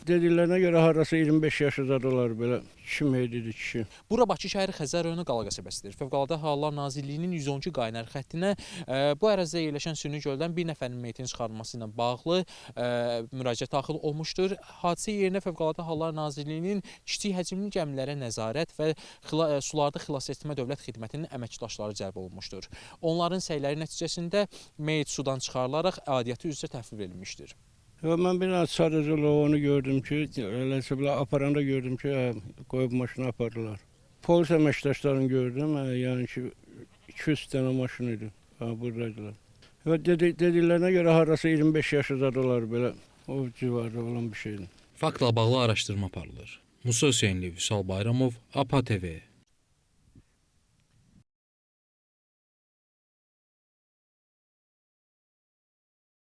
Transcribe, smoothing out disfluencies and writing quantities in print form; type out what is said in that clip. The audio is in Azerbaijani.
Dediklərinə görə harası 25 yaşında olar belə. Kim dedi kişi? Bura Bakı şəhəri Xəzər rayonu Qala qəsəbəsidir. Fövqəladə Hallar Nazirliyinin 112 qaynar xəttinə bu ərazidə yerləşən süni göldən bir nəfərin meyitinin çıxarılması ilə bağlı müraciət daxil olmuşdur. Hadisə yerinə Fövqəladə Hallar Nazirliyinin kiçik həcmli gəmilərə nəzarət və sularda xilasetmə dövlət xidmətinin əməkdaşları cəlb olunmuşdur. Onların səyləri nəticəsində meyit sudan çıxarılaraq aidiyyatı üzrə təhvil verilmişdir. Mən bir dənə sadəcə onu gördüm ki, eləsə belə aparanda gördüm ki, qoyub maşını apardılar. Polis əməkdaşlarını gördüm, yəni ki, 200 dənə maşın idi, buradaydılar. Və dediklərinə görə harası 25 yaşında olar belə, o civarda olan bir şeydir. Faktla bağlı araşdırma aparılır. Musa Hüseynli, Vüsal Bayramov, APA TV.